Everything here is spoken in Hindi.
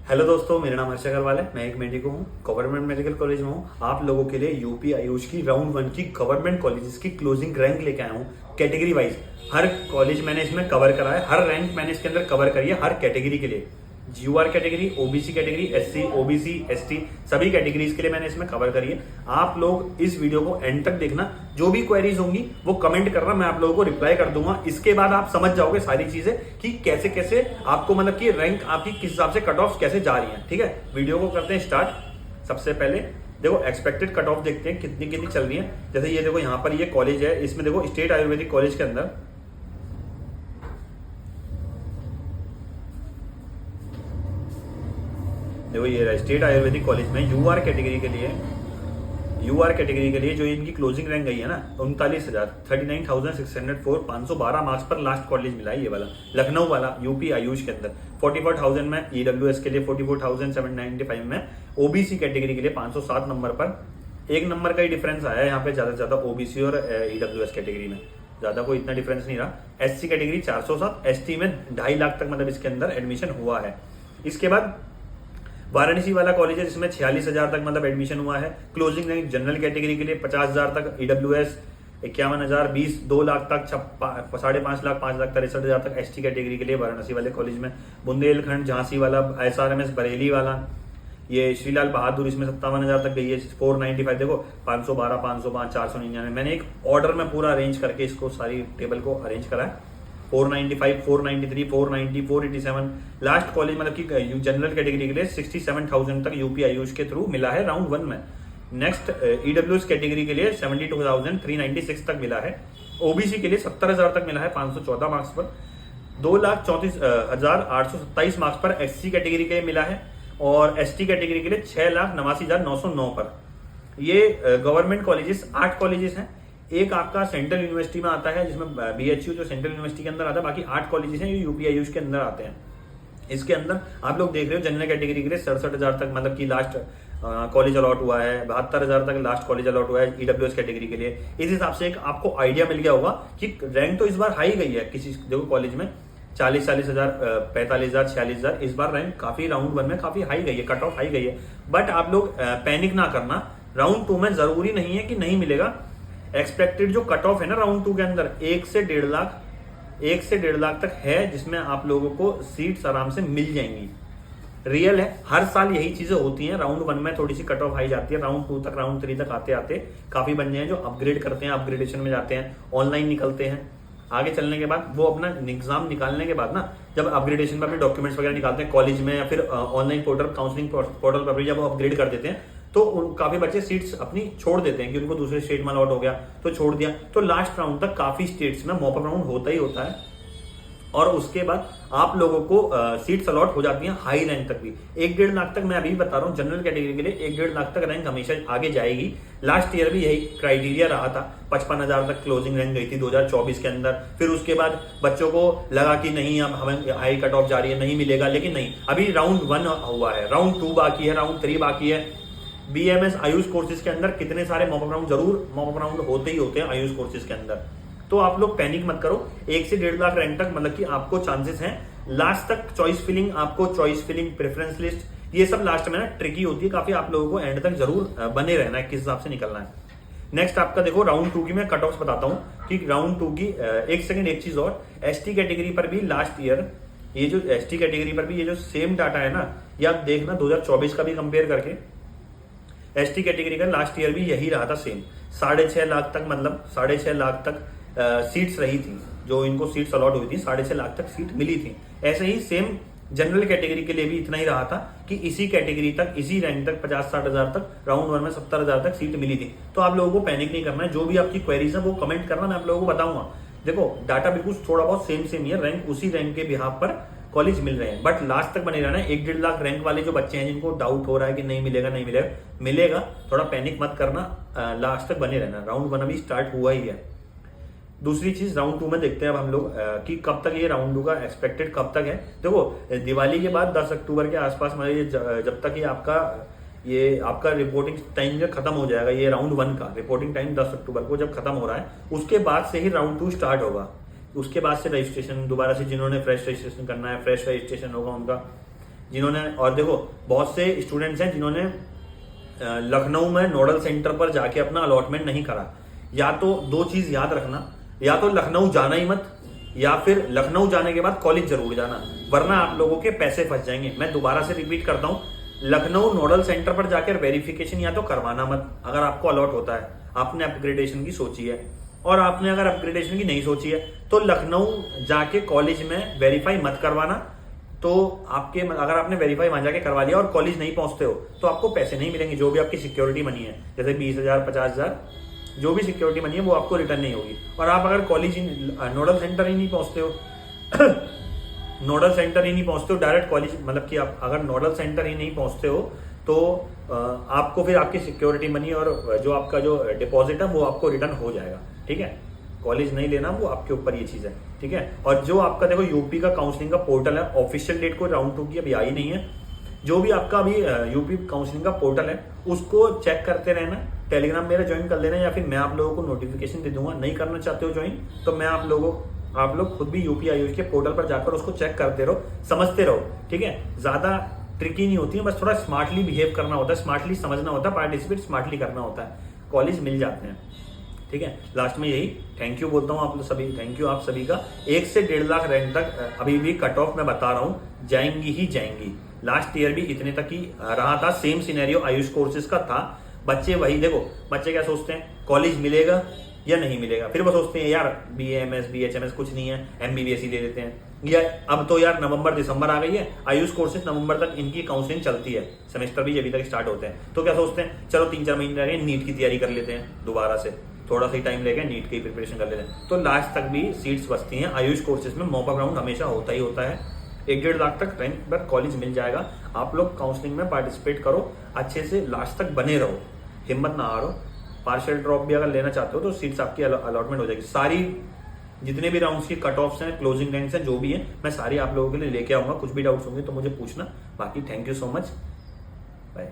हेलो दोस्तों, मेरा नाम हर्ष अग्रवाल है। मैं एक मेडिको हूँ, गवर्नमेंट मेडिकल कॉलेज में हूँ। आप लोगों के लिए यूपी आयुष की राउंड 1 की गवर्नमेंट कॉलेजेस की क्लोजिंग रैंक लेके आया हूँ कैटेगरी वाइज। हर कॉलेज मैंने इसमें कवर करा है, हर रैंक मैंने इसके अंदर कवर करी है, हर कैटेगरी के लिए। GUR category, OBC category, SC, OBC, ST, सभी कैटेगरीज के लिए मैंने इसमें कवर करी है। आप लोग इस वीडियो को एंड तक देखना, जो भी क्वेरीज होंगी वो कमेंट करना, मैं आप लोगों को रिप्लाई कर दूंगा। इसके बाद आप समझ जाओगे सारी चीजें कि कैसे कैसे आपको मतलब कि रैंक आपकी किस हिसाब से कट ऑफ कैसे जा रही है। ठीक है, वीडियो को करते हैं स्टार्ट। सबसे पहले देखो एक्सपेक्टेड कट ऑफ देखते हैं कितनी कितनी चल रही है। जैसे ये देखो, यहाँ पर ये कॉलेज है, इसमें देखो स्टेट आयुर्वेदिक कॉलेज के अंदर देखो ये स्टेट आयुर्वेदिक कॉलेज में यूआर कैटेगरी के लिए जो इनकी क्लोजिंग रैंक गई है ना 39,000 39,604 512 मार्क्स पर लास्ट कॉलेज मिला है ये वाला, लखनऊ वाला, यूपी आयुष के अंदर। 44,000 में ईडब्ल्यूएस के लिए, 44,795 में ओबीसी कैटेगरी के लिए 507 नंबर पर। एक नंबर का ही डिफरेंस आया है यहाँ पे, ज्यादा से ज्यादा ओबीसी और ईडब्ल्यूएस कैटेगरी में ज्यादा कोई इतना डिफरेंस नहीं रहा। एससी कैटेगरी 407, एसटी में 2.5 लाख तक मतलब इसके अंदर एडमिशन हुआ है। इसके बाद वाराणसी वाला कॉलेज है जिसमें 46,000 तक मतलब एडमिशन हुआ है। क्लोजिंग रैंक जनरल कैटेगरी के लिए 50,000 तक, ईडब्ल्यूएस 51,000, 20 2 लाख तक, 5.5 लाख, 5 लाख 63,000 तक एसटी कैटेगरी के लिए वाराणसी वाले कॉलेज में। बुंदेलखंड झांसी वाला, एसआरएमएस बरेली वाला, ये श्रीलाल बहादुर, इसमें 57,000 तक गई है। 495 देखो, 512, 505, 499। मैंने एक ऑर्डर में पूरा अरेंज करके इसको सारी टेबल को अरेंज करा है। 495, 493, 490, 487 लास्ट कॉलेज मतलब कि जनरल कैटेगरी के लिए 67,000 तक यूपी आयुष के थ्रू मिला है राउंड 1 में। नेक्स्ट ईडब्ल्यूएस कैटेगरी के लिए 72,396 तक मिला है। ओबीसी के लिए 70,000 तक मिला है 514 मार्क्स पर। 2,34,827 मार्क्स पर एससी कैटेगरी के मिला है और एसटी कैटेगरी के लिए 6,89,909 पर। ये गवर्नमेंट कॉलेजेस 8 कॉलेजेस हैं। एक आपका सेंट्रल यूनिवर्सिटी में आता है जिसमें बीएचयू जो सेंट्रल यूनिवर्सिटी के अंदर आता है, बाकी 8 कॉलेजेस हैं जो यूपी आयुष के अंदर आते हैं। इसके अंदर आप लोग देख रहे हो जनरल कैटेगरी के लिए 67,000 तक मतलब कि लास्ट कॉलेज अलॉट हुआ है, 72,000 तक लास्ट कॉलेज अलॉट हुआ है ईडब्ल्यूएस कैटेगरी के लिए। इस हिसाब से एक आपको आइडिया मिल गया होगा कि रैंक तो इस बार हाई गई है किसी देखो कॉलेज में 40,000, 45,000, 46,000। इस बार रैंक काफी राउंड 1 में काफी हाई गई है, कट ऑफ हाई गई है। बट आप लोग पैनिक ना करना, राउंड 2 में जरूरी नहीं है कि नहीं मिलेगा। एक्सपेक्टेड जो कट ऑफ है ना राउंड 2 के अंदर 1 से 1.5 लाख तक है, जिसमें आप लोगों को सीट्स आराम से मिल जाएंगी। रियल है, हर साल यही चीजें होती हैं। राउंड 1 में थोड़ी सी कट ऑफ हाई जाती है, राउंड 2 तक, राउंड 3 तक आते आते काफी बंदे हैं जो अपग्रेड करते हैं, अपग्रेडेशन में जाते हैं, ऑनलाइन निकलते हैं। आगे चलने के बाद वो अपना एग्जाम निकालने के बाद ना, जब अपग्रेडेशन पर अपने डॉक्यूमेंट्स वगैरह निकालते हैं कॉलेज में या फिर ऑनलाइन पोर्टल, काउंसलिंग पोर्टल पर भी जब वो अपग्रेड कर देते हैं तो काफी बच्चे सीट्स अपनी छोड़ देते हैं कि उनको दूसरे स्टेट में अलॉट हो गया तो छोड़ दिया। तो लास्ट राउंड तक काफी स्टेट्स में मॉप अप राउंड होता ही होता है और उसके बाद आप लोगों को सीट्स अलॉट हो जाती हैं हाई रैंक तक भी। 1.5 लाख तक मैं अभी बता रहा हूँ, जनरल कैटेगरी के लिए 1.5 लाख तक रैंक हमेशा आगे जाएगी। लास्ट ईयर भी यही क्राइटेरिया रहा था, 55,000 तक क्लोजिंग रैंक गई थी 2024 के अंदर। फिर उसके बाद बच्चों को लगा कि नहीं अब हमें हाई कट ऑफ जा रही है, नहीं मिलेगा, लेकिन नहीं, अभी राउंड 1 हुआ है, राउंड 2 बाकी है, राउंड 3 बाकी है। बीएमएस आयुष कोर्सेज के अंदर कितने सारे मॉक अप राउंड, जरूर मॉक अप राउंड होते ही होते हैं आयुष कोर्सेज के अंदर। तो आप लोग पैनिक मत करो, 1 से 1.5 लाख रैंक तक मतलब कि आपको चांसेस हैं। लास्ट तक चॉइस फिलिंग, आपको चॉइस फिलिंग, प्रेफरेंस लिस्ट, ये सब लास्ट में ना ट्रिकी होती है काफी। आप लोगों को एंड तक जरूर बने रहना है, किस हिसाब से निकलना है। नेक्स्ट आपका देखो राउंड 2 की मैं कट ऑफ बताता हूँ कि राउंड 2 की एक चीज और, एसटी कैटेगरी पर भी लास्ट ईयर ये जो एसटी कैटेगरी पर भी ये जो सेम डाटा है ना, ये आप देखना 2024 का भी कंपेयर करके। एसटी कैटेगरी का लास्ट ईयर भी यही रहा था सेम, 6.5 लाख तक मतलब 6.5 लाख तक सीट्स रही थी, जो इनको सीट्स अलॉट हुई थी 6.5 लाख तक सीट मिली थी। ऐसे ही सेम जनरल कैटेगरी के लिए भी इतना ही रहा था कि इसी कैटेगरी तक, इसी रैंक तक 50-60 हजार तक, राउंड 1 में 70,000 तक सीट मिली थी। तो आप लोगों को पैनिक नहीं करना है, जो भी आपकी क्वेरीज है वो कमेंट करना, मैं आप लोगों को बताऊंगा। देखो डाटा बिल्कुल थोड़ा बहुत सेम ही है, रैंक उसी रैंक के बिहाफ पर कॉलेज मिल रहे हैं, बट लास्ट तक बने रहना है। 1.5 लाख रैंक वाले जो बच्चे हैं जिनको डाउट हो रहा है कि नहीं मिलेगा, नहीं मिलेगा, मिलेगा, थोड़ा पैनिक मत करना, लास्ट तक बने रहना। राउंड 1 अभी स्टार्ट हुआ ही है। दूसरी चीज राउंड 2 में देखते हैं अब हम लोग कि कब तक ये राउंड 2 का एक्सपेक्टेड कब तक है। देखो दिवाली के बाद 10 अक्टूबर के आसपास मतलब जब तक ये आपका रिपोर्टिंग टाइम जो खत्म हो जाएगा, ये राउंड 1 का रिपोर्टिंग टाइम 10 अक्टूबर को जब खत्म हो रहा है, उसके बाद से ही राउंड 2 स्टार्ट होगा। उसके बाद से रजिस्ट्रेशन दोबारा से, जिन्होंने फ्रेश रजिस्ट्रेशन करना है फ्रेश रजिस्ट्रेशन होगा उनका। जिन्होंने, और देखो बहुत से स्टूडेंट्स हैं जिन्होंने लखनऊ में नोडल सेंटर पर जाके अपना अलॉटमेंट नहीं करा। या तो दो चीज याद रखना, या तो लखनऊ जाना ही मत, या फिर लखनऊ जाने के बाद कॉलेज जरूर जाना, वरना आप लोगों के पैसे फंस जाएंगे। मैं दोबारा से रिपीट करता हूं, लखनऊ नोडल सेंटर पर जाकर वेरिफिकेशन या तो करवाना मत अगर आपको अलॉट होता है, आपने अपग्रेडेशन की सोची है। और आपने अगर अपग्रेडेशन की नहीं सोची है तो लखनऊ जाके कॉलेज में वेरीफाई मत करवाना। तो आपके, अगर आपने वेरीफाई वहां जाके करवा लिया और कॉलेज नहीं पहुंचते हो तो आपको पैसे नहीं मिलेंगे। जो भी आपकी सिक्योरिटी मनी है, जैसे 20,000 50,000, जो भी सिक्योरिटी मनी है वो आपको रिटर्न नहीं होगी। और आप अगर कॉलेज नोडल सेंटर ही नहीं पहुंचते हो नोडल सेंटर ही नहीं पहुंचते हो डायरेक्ट कॉलेज, मतलब कि आप अगर नोडल सेंटर ही नहीं पहुंचते हो तो आपको फिर आपकी सिक्योरिटी मनी और जो आपका जो डिपॉजिट है वो आपको रिटर्न हो जाएगा। ठीक है, कॉलेज नहीं लेना, वो आपके ऊपर ये चीज है। ठीक है, और जो आपका देखो यूपी का काउंसलिंग का पोर्टल है, ऑफिशियल डेट को राउंड 2 की अभी आई नहीं है। जो भी आपका अभी यूपी काउंसलिंग का पोर्टल है उसको चेक करते रहना। टेलीग्राम मेरा ज्वाइन कर लेना, या फिर मैं आप लोगों को नोटिफिकेशन दे दूंगा। नहीं करना चाहते हो ज्वाइन तो मैं आप लोग खुद भी यूपी आयोग के पोर्टल पर जाकर उसको चेक करते रहो, समझते रहो। ठीक है, ज्यादा ट्रिकी नहीं होती है, बस थोड़ा स्मार्टली बिहेव करना होता है, स्मार्टली समझना होता है, पार्टिसिपेट स्मार्टली करना होता है, कॉलेज मिल जाते हैं। ठीक है, लास्ट में यही थैंक यू बोलता हूँ आप सभी, थैंक यू आप सभी का। 1 से 1.5 लाख रैंक तक अभी भी कट ऑफ मैं बता रहा हूँ जाएंगी ही जाएंगी। लास्ट ईयर भी इतने तक ही रहा था, सेम सिनेरियो आयुष कोर्सेज का था। बच्चे वही, देखो बच्चे क्या सोचते हैं, कॉलेज मिलेगा या नहीं मिलेगा, फिर वो सोचते हैं यार BAMS BHMS कुछ नहीं है, MBBS ही ले लेते हैं। या अब तो यार नवंबर दिसंबर आ गई है, आयुष कोर्सेज नवंबर तक इनकी काउंसलिंग चलती है, सेमेस्टर भी अभी तक स्टार्ट होते हैं। तो क्या सोचते हैं, चलो 3-4 महीने रह गए, नीट की तैयारी कर लेते हैं दोबारा से, थोड़ा सा टाइम लेके नीट की प्रिपरेशन कर लेते हैं। तो लास्ट तक भी सीट्स बचती हैं। आयुष कोर्सेज में मॉक अप राउंड हमेशा होता ही होता है। 1-1.5 लाख तक रैंक पर कॉलेज मिल जाएगा। आप लोग काउंसलिंग में पार्टिसिपेट करो, अच्छे से लास्ट तक बने रहो, हिम्मत ना हारो। पार्शियल ड्रॉप भी अगर लेना चाहते हो तो सीट्स आपकी अलॉटमेंट हो जाएगी। सारी जितने भी राउंड्स की कट ऑफ्स हैं, क्लोजिंग रैंक्स हैं, जो भी है, मैं सारी आप लोगों के लिए लेके आऊंगा। कुछ भी डाउट्स होंगे तो मुझे पूछना। बाकी thank you so much, bye.